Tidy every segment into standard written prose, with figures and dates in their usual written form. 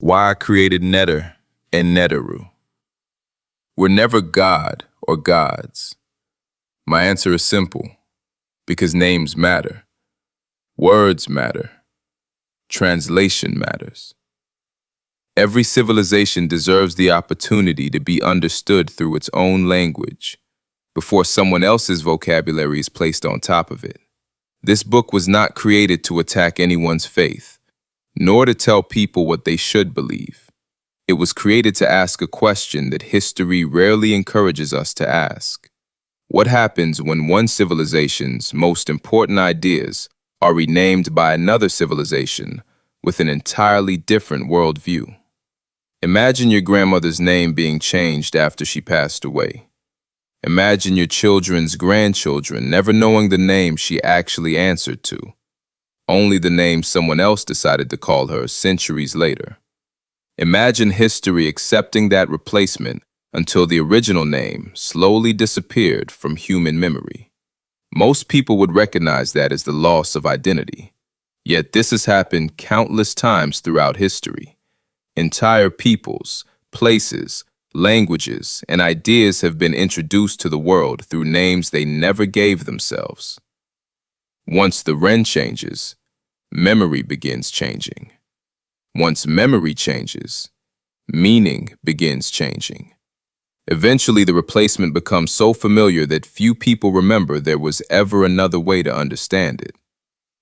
Why I created Neter and Neteru. We're never God or gods. My answer is simple. Because names matter. Words matter. Translation matters. Every civilization deserves the opportunity to be understood through its own language before someone else's vocabulary is placed on top of it. This book was not created to attack anyone's faith, nor to tell people what they should believe. It was created to ask a question that history rarely encourages us to ask. What happens when one civilization's most important ideas are renamed by another civilization with an entirely different worldview? Imagine your grandmother's name being changed after she passed away. Imagine your children's grandchildren never knowing the name she actually answered to, only the name someone else decided to call her centuries later. Imagine history accepting that replacement until the original name slowly disappeared from human memory. Most people would recognize that as the loss of identity. Yet this has happened countless times throughout history. Entire peoples, places, languages, and ideas have been introduced to the world through names they never gave themselves. Once the Ren changes, memory begins changing. Once memory changes, meaning begins changing. Eventually, the replacement becomes so familiar that few people remember there was ever another way to understand it.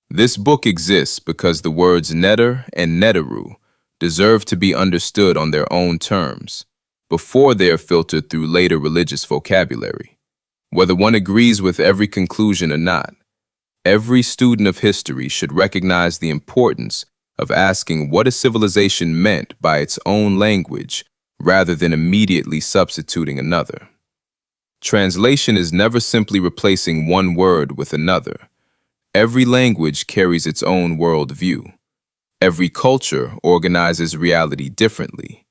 This book exists because the words Neter and Neteru deserve to be understood on their own terms, before they are filtered through later religious vocabulary. Whether one agrees with every conclusion or not, every student of history should recognize the importance of asking what a civilization meant by its own language rather than immediately substituting another. Translation is never simply replacing one word with another. Every language carries its own worldview. Every culture organizes reality differently.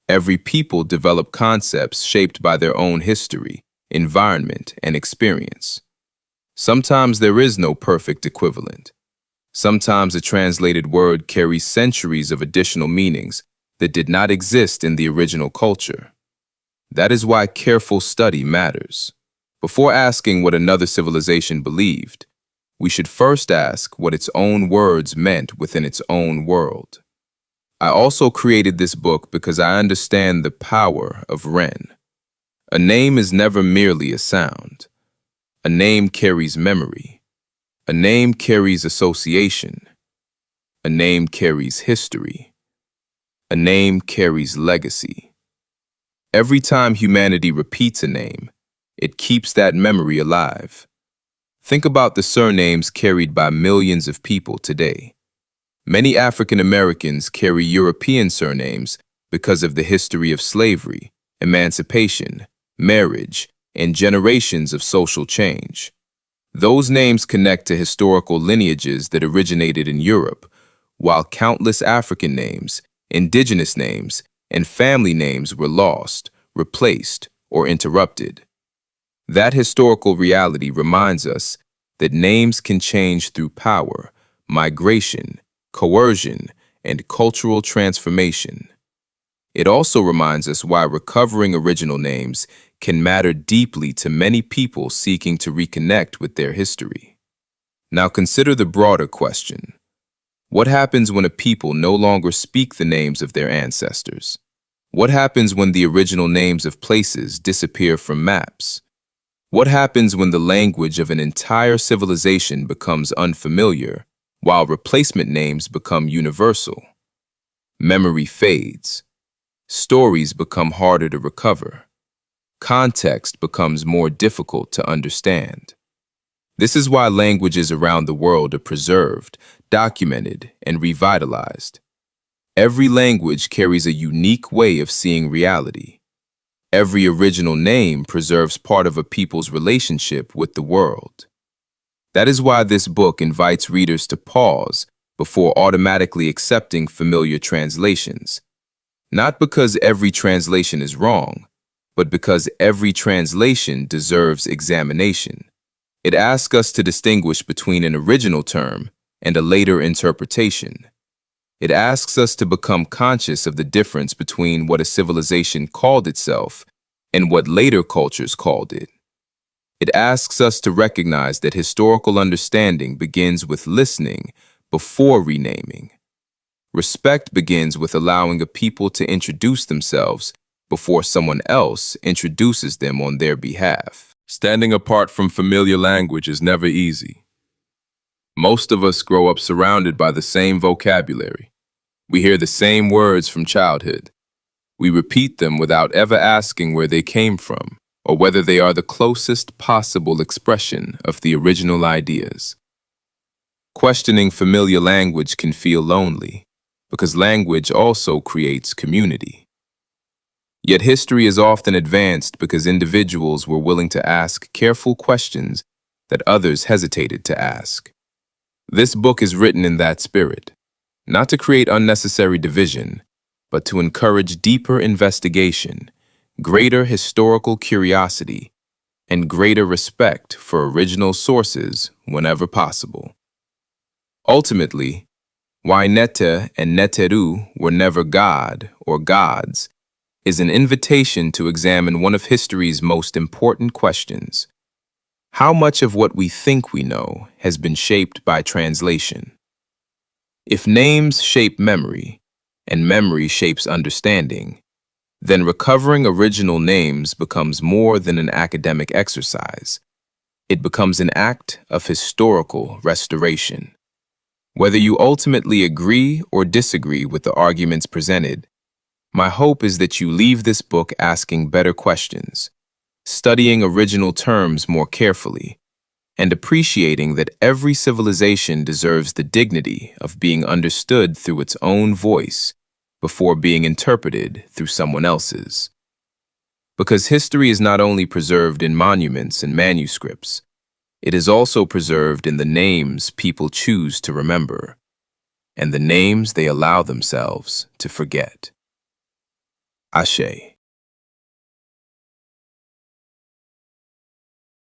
Every people develop concepts shaped by their own history, environment, and experience. Sometimes there is no perfect equivalent. Sometimes a translated word carries centuries of additional meanings that did not exist in the original culture. That is why careful study matters. Before asking what another civilization believed, we should first ask what its own words meant within its own world. I also created this book because I understand the power of Ren. A name is never merely a sound. A name carries memory. A name carries association. A name carries history. A name carries legacy. Every time humanity repeats a name, it keeps that memory alive. Think about the surnames carried by millions of people today. Many African Americans carry European surnames because of the history of slavery, emancipation, marriage, and generations of social change. Those names connect to historical lineages that originated in Europe, while countless African names, indigenous names, and family names were lost, replaced, or interrupted. That historical reality reminds us that names can change through power, migration, coercion, and cultural transformation. It also reminds us why recovering original names can matter deeply to many people seeking to reconnect with their history. Now consider the broader question. What happens when a people no longer speak the names of their ancestors? What happens when the original names of places disappear from maps? What happens when the language of an entire civilization becomes unfamiliar, while replacement names become universal? Memory fades. Stories become harder to recover. Context becomes more difficult to understand. This is why languages around the world are preserved, documented, and revitalized. Every language carries a unique way of seeing reality. Every original name preserves part of a people's relationship with the world. That is why this book invites readers to pause before automatically accepting familiar translations. Not because every translation is wrong, but because every translation deserves examination. It asks us to distinguish between an original term and a later interpretation. It asks us to become conscious of the difference between what a civilization called itself and what later cultures called it. It asks us to recognize that historical understanding begins with listening before renaming. Respect begins with allowing a people to introduce themselves before someone else introduces them on their behalf. Standing apart from familiar language is never easy. Most of us grow up surrounded by the same vocabulary. We hear the same words from childhood. We repeat them without ever asking where they came from or whether they are the closest possible expression of the original ideas. Questioning familiar language can feel lonely, because language also creates community. Yet history is often advanced because individuals were willing to ask careful questions that others hesitated to ask. This book is written in that spirit, not to create unnecessary division, but to encourage deeper investigation, greater historical curiosity, and greater respect for original sources whenever possible. Ultimately, why Neter and Neteru were never God or gods is an invitation to examine one of history's most important questions. How much of what we think we know has been shaped by translation? If names shape memory, and memory shapes understanding, then recovering original names becomes more than an academic exercise. It becomes an act of historical restoration. Whether you ultimately agree or disagree with the arguments presented, my hope is that you leave this book asking better questions, studying original terms more carefully, and appreciating that every civilization deserves the dignity of being understood through its own voice before being interpreted through someone else's. Because history is not only preserved in monuments and manuscripts, it is also preserved in the names people choose to remember, and the names they allow themselves to forget. Ashe.